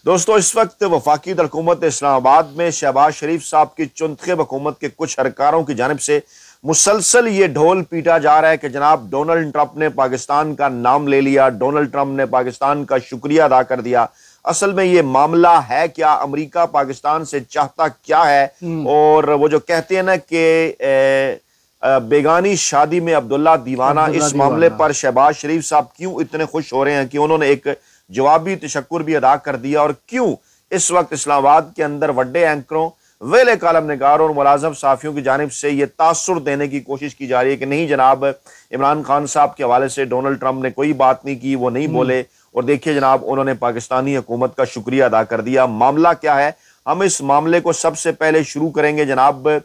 दोस्तों, इस वक्त वफाकी हुकूमत इस्लामाबाद में शहबाज शरीफ साहब की चुंतखब हुकूमत के कुछ अरकारों की जानिब से मुसलसल ये ढोल पीटा जा रहा है कि जनाब डोनाल्ड ट्रंप ने पाकिस्तान का नाम ले लिया, डोनाल्ड ट्रंप ने पाकिस्तान का शुक्रिया अदा कर दिया। असल में ये मामला है क्या, अमेरिका पाकिस्तान से चाहता क्या है? और वो जो कहते हैं ना कि बेगानी शादी में अब्दुल्ला दीवाना, इस मामले पर शहबाज शरीफ साहब क्यों इतने खुश हो रहे हैं कि उन्होंने एक जवाबी तशक्कुर भी अदा कर दिया, और क्यों इस वक्त इस्लामाबाद के अंदर वड्डे एंकरों, वेले कालम निगारों और मुलाजम साफियों की जानिब से यह तासुर देने की कोशिश की जा रही है कि नहीं जनाब, इमरान खान साहब के हवाले से डोनाल्ड ट्रंप ने कोई बात नहीं की, वो नहीं बोले, और देखिए जनाब उन्होंने पाकिस्तानी हुकूमत का शुक्रिया अदा कर दिया। मामला क्या है, हम इस मामले को सबसे पहले शुरू करेंगे जनाब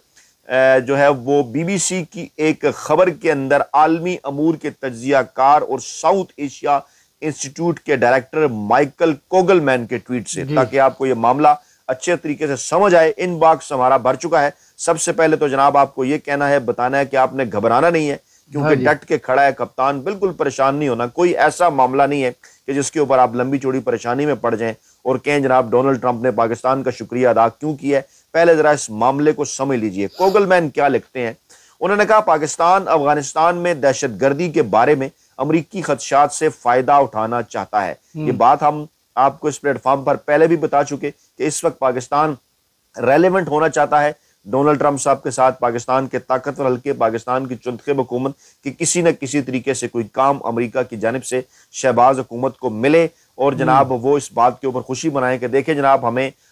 जो है वो बीबीसी की एक खबर के अंदर आलमी अमूर के तज्जिया कार और साउथ एशिया इंस्टीट्यूट के डायरेक्टर माइकल कोगलमैन के ट्वीट से, ताकि आपको ये मामला अच्छे तरीके से समझ आए। इनबॉक्स हमारा भर चुका है। सबसे पहले तो जनाब आपको ये कहना है, बताना है कि आपने घबराना नहीं है, क्योंकि डट के खड़ा है कप्तान, बिल्कुल परेशान नहीं होना। कोई ऐसा मामला नहीं है कि जिसके ऊपर आप लंबी चौड़ी परेशानी में पड़ जाएं और कहें जनाब डोनाल्ड ट्रंप ने पाकिस्तान का शुक्रिया अदा क्यों किया है। पहले जरा इस मामले को समझ लीजिए। कोगलमैन क्या लिखते हैं, उन्होंने कहा पाकिस्तान अफगानिस्तान में दहशतगर्दी के बारे में अमरीकी खदशात से फायदा उठाना चाहता है। ये बात हम आपको इस प्लेटफॉर्म पर पहले भी बता चुके कि इस वक्त पाकिस्तान रेलेवेंट होना चाहता है डोनाल्ड ट्रंप साहब के साथ। पाकिस्तान के ताकतवर हल्के, पाकिस्तान की चुंतखब हुकूमत की किसी न किसी तरीके से कोई काम अमेरिका की जानिब से शहबाज हुकूमत को मिले, और जनाब वो इस बात के ऊपर खुशी मनाएं कि देखें जनाब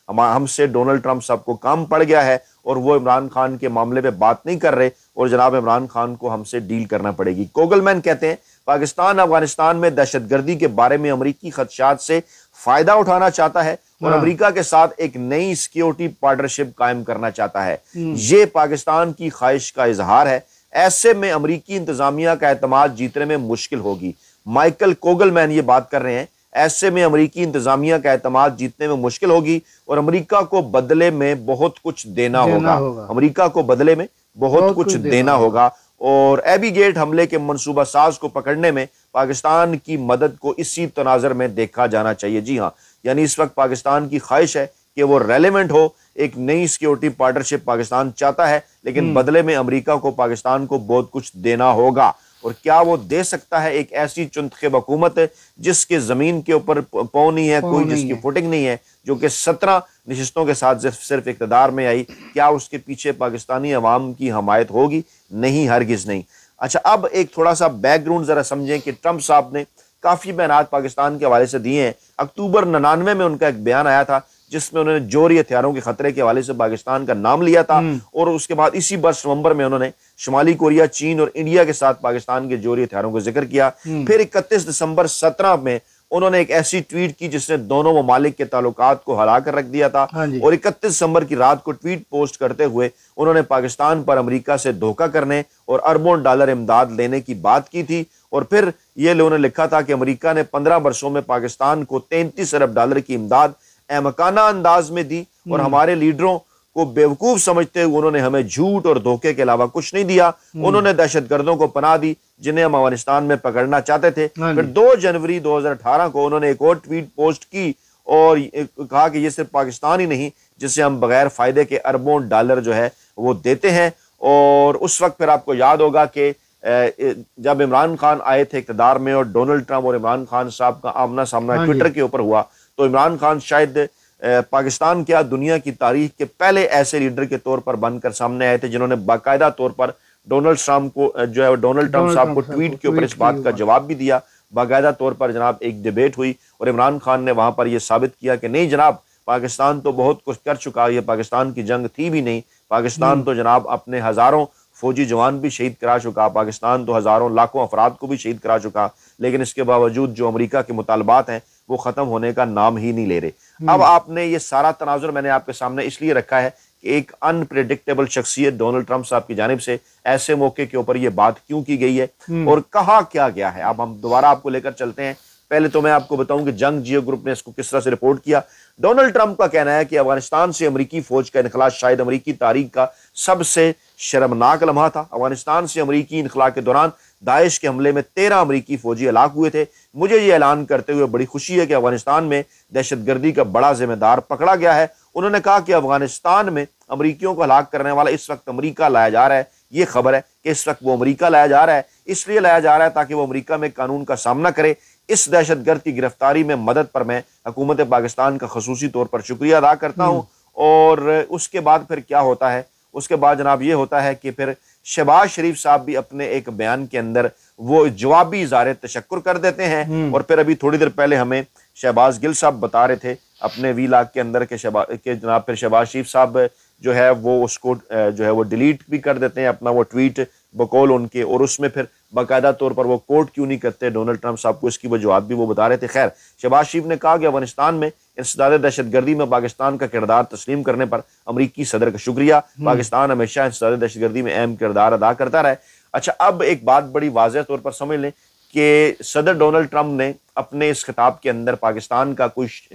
हमसे डोनाल्ड ट्रंप साहब को काम पड़ गया है और वो इमरान खान के मामले पे बात नहीं कर रहे, और जनाब इमरान खान को हमसे डील करना पड़ेगी। कोगलमैन कहते हैं पाकिस्तान अफगानिस्तान में दहशतगर्दी के बारे में अमरीकी खदशात से फायदा उठाना चाहता है और अमेरिका के साथ एक नई सिक्योरिटी पार्टनरशिप कायम करना चाहता है। ये पाकिस्तान की ख्वाहिश का इजहार है। ऐसे में अमरीकी इंतजामिया का एतमाद जीतने में मुश्किल होगी। माइकल कोगलमैन ये बात कर रहे हैं, ऐसे में अमरीकी इंतजामिया का एतमाद जीतने में मुश्किल होगी और अमरीका को बदले में बहुत कुछ देना होगा। अमरीका को बदले में बहुत कुछ देना होगा, और एबी गेट हमले के मंसूबा साज को पकड़ने में पाकिस्तान की मदद को इसी तनाजर में देखा जाना चाहिए। जी हाँ, यानी इस वक्त पाकिस्तान की ख्वाहिश है कि वो रेलेवेंट हो, एक नई सिक्योरिटी पार्टनरशिप पाकिस्तान चाहता है, लेकिन बदले में अमेरिका को पाकिस्तान को बहुत कुछ देना होगा। और क्या वो दे सकता है एक ऐसी चुंतखब हुकूमत जिसके जमीन के ऊपर पाँव नहीं है, कोई जिसकी फुटिंग नहीं है, जो कि 17 नशिस्तों के साथ सिर्फ इक़्तिदार में आई, क्या उसके पीछे पाकिस्तानी अवाम की हमायत होगी? नहीं, हरगिज नहीं। अच्छा, अब एक थोड़ा सा बैकग्राउंड जरा समझें कि ट्रंप साहब ने काफी बयान पाकिस्तान के हवाले से दिए हैं। अक्टूबर 99 में उनका एक बयान आया था जिसमें उन्होंने जोहरी हथियारों के खतरे के हवाले से पाकिस्तान का नाम लिया था, और उसके बाद इसी वर्ष नवंबर में उन्होंने शुमाली कोरिया, चीन और इंडिया के साथ पाकिस्तान के जोहरी हथियारों का जिक्र किया। फिर 31 दिसंबर 17 में उन्होंने एक ऐसी ट्वीट की जिसने दोनों ममालिक के ताल्लुकात को हला कर रख दिया था, और 31 दिसंबर की रात को ट्वीट पोस्ट करते हुए उन्होंने पाकिस्तान पर अमेरिका से धोखा करने और अरबों डॉलर इमदाद लेने की बात की थी। और फिर ये लोगों ने लिखा था कि अमेरिका ने 15 वर्षों में पाकिस्तान को 33 अरब डॉलर की इमदाद अहमकाना अंदाज में दी, और हमारे लीडरों को बेवकूफ समझते हुए उन्होंने हमें झूठ और धोखे के अलावा कुछ नहीं दिया। उन्होंने दहशतगर्दों को पनाह दी जिन्हें हम अफगानिस्तान में पकड़ना चाहते थे। फिर 2 जनवरी 2018 को उन्होंने एक और ट्वीट पोस्ट की और कहा कि ये सिर्फ पाकिस्तान ही नहीं जिसे हम बगैर फायदे के अरबों डॉलर जो है वो देते हैं। और उस वक्त फिर आपको याद होगा कि जब इमरान खान आए थे इक़्तिदार में और डोनाल्ड ट्रंप और इमरान खान साहब का आमना सामना ट्विटर के ऊपर हुआ, तो इमरान खान शायद पाकिस्तान क्या दुनिया की तारीख के पहले ऐसे लीडर के तौर पर बनकर सामने आए थे जिन्होंने बाकायदा तौर पर डोनाल्ड ट्रंप साहब को ट्वीट के ऊपर इस बात का जवाब भी दिया। बाकायदा तौर पर जनाब एक डिबेट हुई और इमरान खान ने वहां पर यह साबित किया कि नहीं जनाब, पाकिस्तान तो बहुत कुछ कर चुका, ये पाकिस्तान की जंग थी भी नहीं, पाकिस्तान तो जनाब अपने हजारों फौजी जवान भी शहीद करा चुका, पाकिस्तान तो हजारों लाखों अफराद को भी शहीद करा चुका, लेकिन इसके बावजूद जो अमेरिका के मुतालबात हैं वो खत्म होने का नाम ही नहीं ले रहे। अब आपने ये सारा तनाजुर मैंने आपके सामने इसलिए रखा है कि एक अनप्रेडिक्टेबल शख्सियत डोनाल्ड ट्रंप साहब की जानिब से ऐसे मौके के ऊपर ये बात क्यों की गई है और कहा क्या गया है। अब हम दोबारा आपको लेकर चलते हैं। पहले तो मैं आपको बताऊं कि जंग जियो ग्रुप ने इसको किस तरह से रिपोर्ट किया। डोनाल्ड ट्रंप का कहना है कि अफगानिस्तान से अमेरिकी फौज का इनखला शायद अमेरिकी तारीख का सबसे शर्मनाक लम्हा था। अफगानिस्तान से अमेरिकी इनखला के दौरान दाइश के हमले में 13 अमरीकी फौजी हलाक हुए थे। मुझे ये ऐलान करते हुए बड़ी खुशी है कि अफगानिस्तान में दहशतगर्दी का बड़ा जिम्मेदार पकड़ा गया है। उन्होंने कहा कि अफगानिस्तान में अमरीकियों को हलाक करने वाला इस वक्त अमरीका लाया जा रहा है। ये खबर है कि इस वक्त वो अमरीका लाया जा रहा है, इसलिए लाया जा रहा है ताकि वो अमरीका में कानून का सामना करे। इस दहशतगर्द की गिरफ्तारी में मदद पर मैं हुकूमत पाकिस्तान का खसूसी तौर पर शुक्रिया अदा करता हूँ। और उसके बाद फिर क्या होता है, उसके बाद जनाब ये होता है कि फिर शहबाज शरीफ साहब भी अपने एक बयान के अंदर वो जवाबी इज़हार तशक्कुर कर देते हैं। और फिर अभी थोड़ी देर पहले हमें शहबाज गिल साहब बता रहे थे अपने वीलाग के अंदर के जनाब फिर शहबाज शरीफ साहब जो है वो उसको जो है वो डिलीट भी कर देते हैं अपना वो ट्वीट बकौल उनके, और उसमें फिर बाकायदा तौर पर वो कोर्ट क्यों नहीं करते डोनाल्ड ट्रंप साहब को, इसकी वो जवाब भी वो बता रहे थे। खैर, शहबाज शरीफ ने कहा कि अफगानिस्तान में इंसदाद दहशतगर्दी में पाकिस्तान का किरदार तस्लीम करने पर अमरीकी सदर का शुक्रिया। पाकिस्तान हमेशा इंसदाद दहशतगर्दी में अहम किरदार अदा करता रहा है। अच्छा, अब एक बात बड़ी वाज़ेह तौर पर समझ लें कि सदर डोनाल्ड ट्रंप ने अपने इस खिताब के अंदर पाकिस्तान का कुछ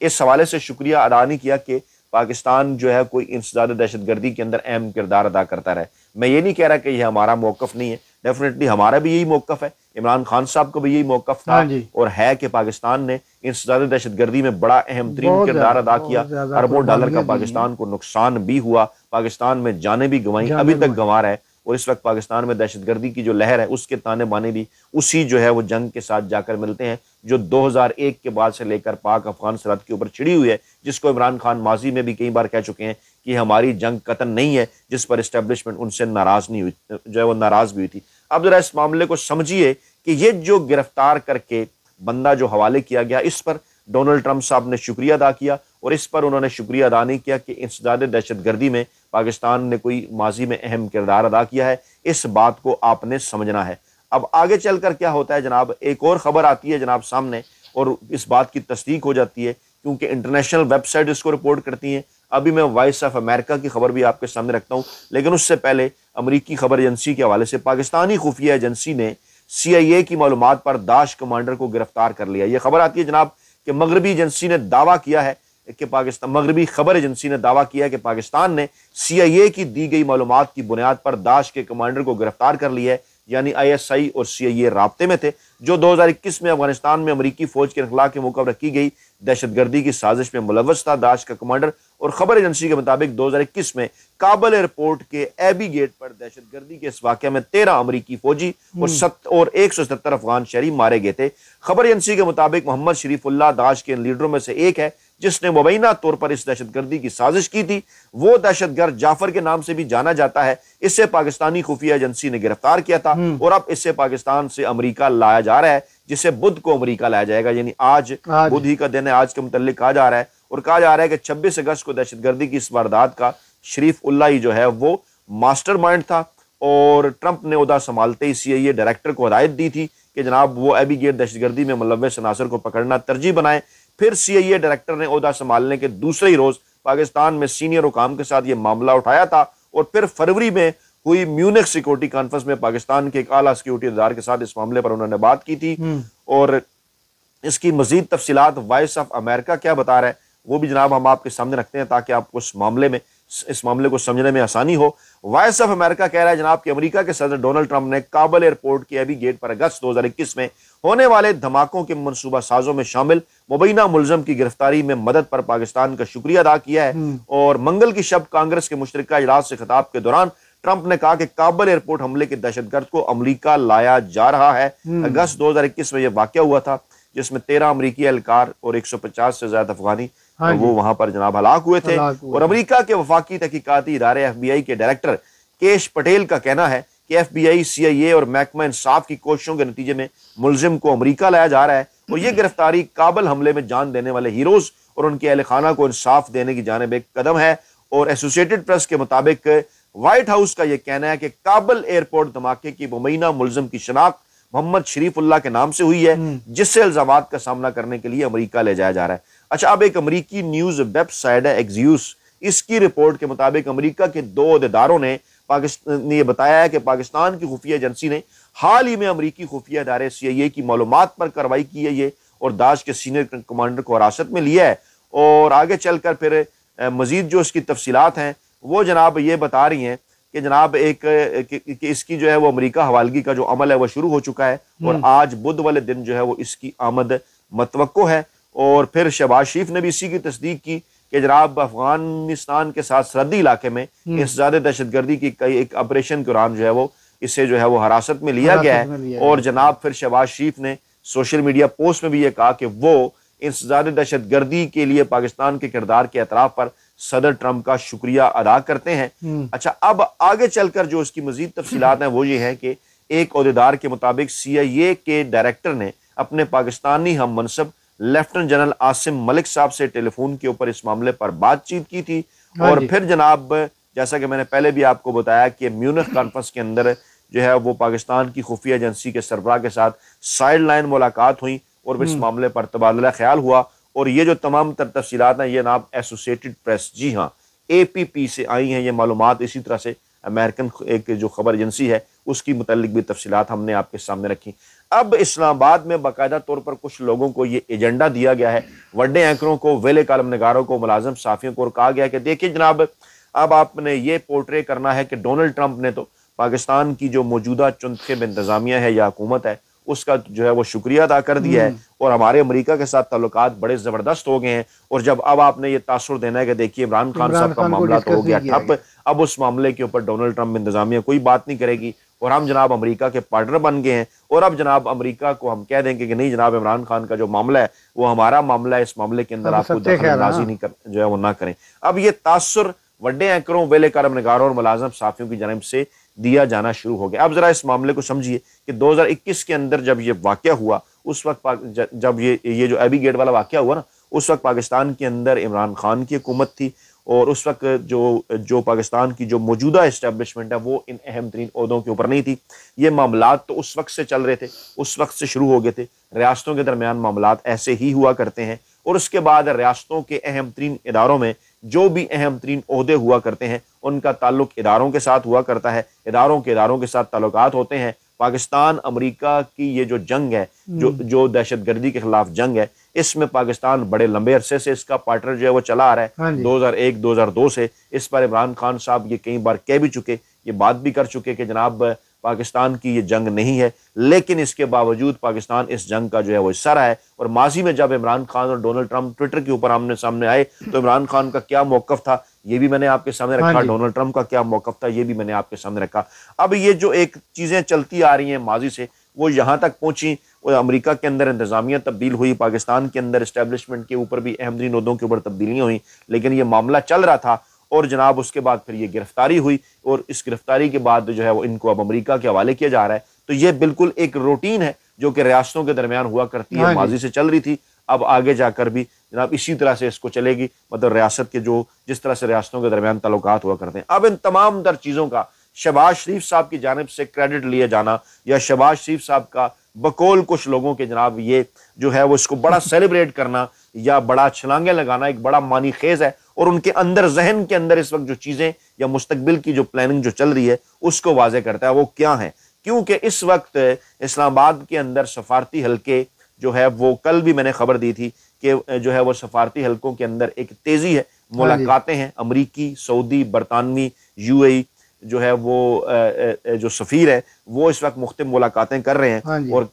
इस हवाले से शुक्रिया अदा नहीं किया कि पाकिस्तान जो है कोई इंसदाद दहशतगर्दी के अंदर अहम किरदार अदा करता रहे। मैं ये नहीं कह रहा कि यह हमारा मौकफ नहीं है, डेफिनेटली हमारा भी यही मौकफ है, इमरान खान साहब को भी यही मौकफ था और है कि पाकिस्तान ने इंसदाद दहशतगर्दी में बड़ा अहम तरीन किरदार अदा किया। अरबों डॉलर का पाकिस्तान को नुकसान भी हुआ, पाकिस्तान में जाने भी गंवाई, अभी तक गंवा रहा है। और इस वक्त पाकिस्तान में दहशतगर्दी की जो लहर है उसके ताने बाने भी उसी जो है वो जंग के साथ जाकर मिलते हैं जो 2001 के बाद से लेकर पाक अफगान सरहद के ऊपर छिड़ी हुई है, जिसको इमरान खान माजी में भी कई बार कह चुके हैं कि हमारी जंग कतन नहीं है, जिस पर इस्टेब्लिशमेंट उनसे नाराज नहीं हुई, जो है वो नाराज भी हुई थी। अब जरा इस मामले को समझिए कि ये जो गिरफ्तार करके बंदा जो हवाले किया गया, इस पर डोनाल्ड ट्रंप साहब ने शुक्रिया अदा किया और इस पर उन्होंने शुक्रिया अदा नहीं किया कि इंसदाद दहशतगर्दी में पाकिस्तान ने कोई माजी में अहम किरदार अदा किया है। इस बात को आपने समझना है। अब आगे चलकर क्या होता है जनाब, एक और खबर आती है जनाब सामने और इस बात की तस्दीक हो जाती है क्योंकि इंटरनेशनल वेबसाइट इसको रिपोर्ट करती हैं। अभी मैं वॉइस ऑफ अमेरिका की खबर भी आपके सामने रखता हूँ, लेकिन उससे पहले अमरीकी खबर एजेंसी के हवाले से पाकिस्तानी खुफिया एजेंसी ने CIA की मालूमात पर दाश कमांडर को गिरफ्तार कर लिया। यह खबर आती है जनाब कि मगरबी एजेंसी ने दावा किया है कि मगरबी खबर एजेंसी ने दावा किया है कि पाकिस्तान ने CIA की दी गई मालूमात की बुनियाद पर दाश के कमांडर को गिरफ्तार कर लिया है। यानी ISI और CIA राब्ते में थे, जो 2021 में अफगानिस्तान में अमरीकी फौज के खिलाफ के मुकर्रर की गई दहशतगर्दी की साजिश में मुलव्वस था दाश का कमांडर। और खबर एजेंसी के मुताबिक 2021 में काबुल एयरपोर्ट के एबी गेट पर दहशतगर्दी के इस वाक़े में 13 अमरीकी फौजी और 177 अफगान शहरी मारे गए थे। खबर एजेंसी के मुताबिक मोहम्मद शरीफुल्लाह दाश के लीडरों में से एक है जिसने मुबैना तौर पर इस दहशतगर्दी की साजिश की थी। वो दहशतगर्द जाफर के नाम से भी जाना जाता है। इससे पाकिस्तानी खुफिया एजेंसी ने गिरफ्तार किया था और अब इससे पाकिस्तान से अमरीका लाया जा रहा है, जिसे बुध को अमरीका लाया जाएगा। यानी आज बुध ही का दिन है, आज के मुतल्लिक कहा जा रहा है और कहा जा रहा है कि 26 अगस्त को दहशतगर्दी की इस वारदात का शरीफुल्लाह ही जो है वो मास्टरमाइंड था। और ट्रंप ने ओहदा संभालते ही CIA डायरेक्टर को हिदायत दी थी कि जनाब वो एबी गेट दहशतगर्दी में मुलव्वस अनासर को पकड़ना तरजीह बनाए। फिर CIA डायरेक्टर ने ओहदा संभालने के दूसरे ही रोज पाकिस्तान में सीनियर हुकाम के साथ ये मामला उठाया था और फिर फरवरी में हुई म्यूनिख सिक्योरिटी कॉन्फ्रेंस में पाकिस्तान के एक आला सिक्योरिटी अदार के साथ इस मामले पर उन्होंने बात की थी। और इसकी मजीद तफसीलात वॉइस ऑफ अमेरिका क्या बता रहा है वो भी जनाब हम आपके सामने रखते हैं ताकि आपको इस मामले को समझने में आसानी हो। वॉइस ऑफ अमेरिका कह रहा है जनाब कि अमेरिका के सदर डोनाल्ड ट्रंप ने काबुल एयरपोर्ट के एबी गेट पर अगस्त 2021 में होने वाले धमाकों के मनसूबा साजों में शामिल मुबैना मुलजम की गिरफ्तारी में मदद पर पाकिस्तान का शुक्रिया अदा किया है। और मंगल की शब कांग्रेस के मुश्तरका इजलास से खिताब के दौरान ट्रंप ने कहा कि काबुल एयरपोर्ट हमले के दहशतगर्द को अमरीका लाया जा रहा है। अगस्त 2021 में यह वाकया हुआ था जिसमें 13 अमरीकी एहलकार और 150 से ज्यादा अफगानी वो वहां पर जनाब हलाक हुए थे। और अमेरिका के वफाकी तहकीकाती इदारे FBI के डायरेक्टर केश पटेल का कहना है कि FBI, CIA और महकमा इंसाफ की कोशिशों के नतीजे में मुलजिम को अमरीका लाया जा रहा है। और यह गिरफ्तारी काबुल हमले में जान देने वाले हीरोज और उनके अहल खाना को इंसाफ देने की जानिब एक कदम है। और एसोसिएटेड प्रेस के मुताबिक व्हाइट हाउस का यह कहना है कि काबुल एयरपोर्ट धमाके की मुबैना मुलजिम की शनाख्त मोहम्मद शरीफुल्लाह के नाम से हुई है, जिससे इल्जामात का सामना करने के लिए अमरीका ले जाया जा रहा है। अच्छा, अब एक अमरीकी न्यूज वेबसाइट है एक्सियोस, इसकी रिपोर्ट के मुताबिक अमरीका के 2 अहदेदारों ने ये बताया है कि पाकिस्तान की खुफिया एजेंसी ने हाल ही में अमरीकी खुफिया इदारे CIA की मालूमात पर कार्रवाई की है ये और दाश के सीनियर कमांडर को हिरासत में लिया है। और आगे चलकर फिर मजीद जो इसकी तफसीलात हैं वो जनाब ये बता रही हैं कि जनाब कि इसकी जो है वो अमेरिका हवालगी का जो अमल है वो शुरू हो चुका है और आज बुध वाले दिन जो है वो इसकी आमद मतवक्को है। और फिर शहबाज शरीफ ने भी इसी की तस्दीक की कि जनाब अफगानिस्तान के साथ सरहदी इलाके में इस ज्यादा दहशतगर्दी की कई एक ऑपरेशन के दौरान जो है वो इसे जो है वो हिरासत में लिया गया है। और जनाब फिर शहबाज शरीफ ने सोशल मीडिया पोस्ट में भी ये कहा कि वो इस ज्यादा दहशतगर्दी के लिए पाकिस्तान के किरदार के एतराफ पर सदर ट्रंप का शुक्रिया अदा करते हैं। अच्छा, अब आगे चलकर जो इसकी मजीद तफसीलात हैं वो ये है कि एक ओहदेदार के मुताबिक CIA के डायरेक्टर ने अपने पाकिस्तानी हम मनसब लेफ्टिनेंट जनरल आसिम मलिक साहब से टेलीफोन के ऊपर इस मामले पर बातचीत की थी। और फिर जनाब जैसा कि मैंने पहले भी आपको बताया कि म्यूनिख कॉन्फ्रेंस के अंदर जो है वो पाकिस्तान की खुफिया एजेंसी के सरबराह के साथ साइड लाइन मुलाकात हुई और फिर इस मामले पर तबादला ख्याल हुआ। और ये जो तमाम तफसीलात हैं ये नाम एसोसिएटेड प्रेस, जी हाँ, APP से आई हैं ये मालूमात। इसी तरह से अमेरिकन एक जो खबर एजेंसी है उसकी मुतल्लिक भी तफसीलात हमने आपके सामने रखी। अब इस्लामाबाद में बाकायदा तौर पर कुछ लोगों को ये एजेंडा दिया गया है, बड़े एंकरों को, वेले कालम नगारों को, मुलाजिम साफियों को, और कहा गया कि देखिए जनाब अब आपने ये पोर्ट्रे करना है कि डोनाल्ड ट्रंप ने तो पाकिस्तान की जो मौजूदा चुनखब इंतजामिया है या हुकूमत है उसका जो है वो शुक्रिया अदा कर दिया है और हमारे अमेरिका के साथ ताल्लुकात बड़े जबरदस्त हो गए हैं। और जब अब आपने ये तासुर देना है कि देखिए इमरान खान साहब का मामला तो हो गया ठप, अब उस मामले के ऊपर डोनाल्ड ट्रंप इंतजामिया कोई बात नहीं करेगी और हम जनाब अमेरिका के पार्टनर बन गए हैं और अब जनाब अमेरिका को हम कह देंगे कि नहीं जनाब इमरान खान का जो मामला है वो हमारा मामला है, इस मामले के अंदर आपको दखलंदाजी नहीं कर जो है वो ना करें। अब ये तासुर बड़े एंकरों, वेले कालम नगारों और मुलाजिम साफियों की जानिब से दिया जाना शुरू हो गया। अब जरा इस मामले को समझिए कि 2021 के अंदर जब ये वाकया हुआ उस वक्त जब ये जो एबी गेट वाला वाकया हुआ ना उस वक्त पाकिस्तान के अंदर इमरान खान की हुकूमत थी और उस वक्त जो पाकिस्तान की जो मौजूदा इस्टेब्लिशमेंट है वो इन अहम तरीन ओहदों के ऊपर नहीं थी। ये मामलात तो उस वक्त से चल रहे थे, उस वक्त से शुरू हो गए थे। रियासतों के दरमियान मामलात ऐसे ही हुआ करते हैं और उसके बाद रियासतों के अहम तरीन इदारों में जो भी अहम तरीन ओहदे हुआ करते हैं उनका ताल्लुक इदारों के साथ हुआ करता है, इदारों के साथ ताल्लुकात होते हैं। पाकिस्तान अमेरिका की ये जो जंग है, जो दहशतगर्दी के खिलाफ जंग है, इसमें पाकिस्तान बड़े लंबे अरसे से इसका पार्टनर जो है वो चला आ रहा है। 2001-2002 से इस पर इमरान खान साहब ये कई बार कह भी चुके, ये बात भी कर चुके कि जनाब पाकिस्तान की ये जंग नहीं है, लेकिन इसके बावजूद पाकिस्तान इस जंग का जो है वो हिस्सा रहा है। और माजी में जब इमरान खान और डोनाल्ड ट्रंप ट्विटर के ऊपर आमने सामने आए तो इमरान खान का क्या मौकफ था ये भी मैंने आपके सामने रखा, डोनाल्ड ट्रंप का क्या मौकफ था ये भी मैंने आपके सामने रखा। अब ये जो एक चीजें चलती आ रही हैं माजी से वो यहाँ तक पहुंची, अमेरिका के अंदर इंतजामिया तब्दील हुई, पाकिस्तान के अंदर इस्टेब्लिशमेंट के ऊपर भी अहम तरीन ओहदों के ऊपर तब्दीलियां हुई, लेकिन ये मामला चल रहा था और जनाब उसके बाद फिर ये गिरफ्तारी हुई और इस गिरफ्तारी के बाद जो है वो इनको अब अमेरिका के हवाले किया जा रहा है। तो ये बिल्कुल एक रूटीन है जो कि रियासतों के दरमियान हुआ करती है, माजी से चल रही थी, अब आगे जाकर भी जनाब इसी तरह से इसको चलेगी। मतलब रियासत के जो जिस तरह से रियासतों के दरमियान ताल्लुकात हुआ करते हैं। अब इन तमाम तर चीजों का शहबाज शरीफ साहब की जानिब से क्रेडिट लिया जाना या शहबाज शरीफ साहब का बकौल कुछ लोगों के जनाब ये जो है वो इसको बड़ा सेलिब्रेट करना या बड़ा छलांगे लगाना एक बड़ा मानी खेज है और उनके अंदर जहन के अंदर इस वक्त जो चीजें या मुस्तकबिल की जो प्लानिंग जो चल रही है उसको वाजे करता है। वो क्या है, क्योंकि इस वक्त इस्लामाबाद के अंदर सफारती हल्के जो है वो कल भी मैंने खबर दी थी कि जो है वो सफारती हल्कों के अंदर एक तेजी है, मुलाकातें हैं। अमरीकी, सऊदी, बरतानवी, UAE जो है वो जो सफीर है वो इस वक्त मुख्तलिफ मुलाकातें कर रहे हैं। और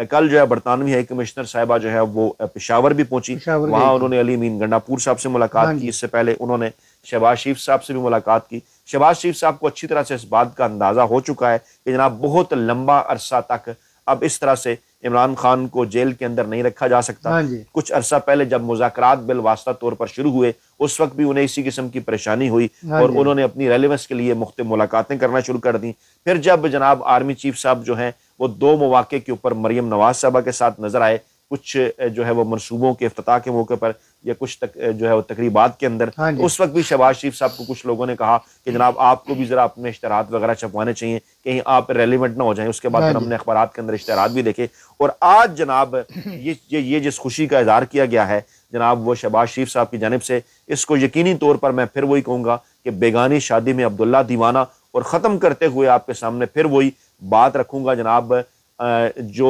कल जो है बरतानवी हाई कमिश्नर साहिबा जो है वो पेशावर भी पहुंची, वहां उन्होंने अली मीन गंडापुर साहब से मुलाकात की। इससे पहले उन्होंने शहबाज शरीफ साहब से भी मुलाकात की। शहबाज शरीफ साहब को अच्छी तरह से इस बात का अंदाजा हो चुका है कि जनाब बहुत लंबा अरसा तक अब इस तरह से इमरान खान को जेल के अंदर नहीं रखा जा सकता। कुछ अरसा पहले जब मुज़ाकरात बिल वास्ता तौर पर शुरू हुए उस वक्त भी उन्हें इसी किस्म की परेशानी हुई और उन्होंने अपनी रेलेवेंस के लिए मुख्तलिफ मुलाकातें करना शुरू कर दी। फिर जब जनाब आर्मी चीफ साहब जो हैं वो 2 मौके के ऊपर मरियम नवाज साहबा के साथ नजर आए, कुछ जो है वो मनसूबों के इफ्तिताह के मौके पर या कुछ जो है वो तकरीबात के अंदर, उस वक्त भी शहबाज शरीफ साहब को कुछ लोगों ने कहा कि जनाब आपको भी जरा अपने इश्तहारात वगैरह छपवाने चाहिए, कहीं आप रेलिवेंट ना हो जाएं। उसके बाद फिर हमने अखबारात के अंदर इश्तहारात भी देखे और आज जनाब ये जिस खुशी का इजहार किया गया है जनाब वो शहबाज शरीफ साहब की जानिब से, इसको यकीनी तौर पर मैं फिर वही कहूँगा कि बेगानी शादी में अब्दुल्ला दीवाना, और ख़त्म करते हुए आपके सामने फिर वही बात रखूँगा जनाब जो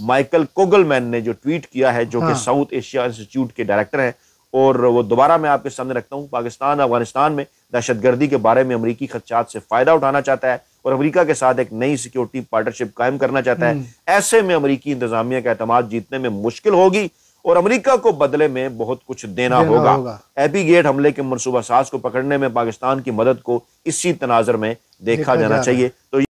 माइकल कोगलमैन ने जो ट्वीट किया है, जो कि साउथ एशिया इंस्टीट्यूट के डायरेक्टर हैं, और वो दोबारा मैं आपके सामने रखता हूं। पाकिस्तान अफगानिस्तान में दहशतगर्दी के बारे में अमरीकी खदशात से फायदा उठाना चाहता है और अमेरिका के साथ एक नई सिक्योरिटी पार्टनरशिप कायम करना चाहता है। ऐसे में अमरीकी इंतजामिया का एतमाद जीतने में मुश्किल होगी और अमेरिका को बदले में बहुत कुछ देना होगा। एपी गेट हमले के मनसूबा साज को पकड़ने में पाकिस्तान की मदद को इसी तनाजर में देखा जाना चाहिए। तो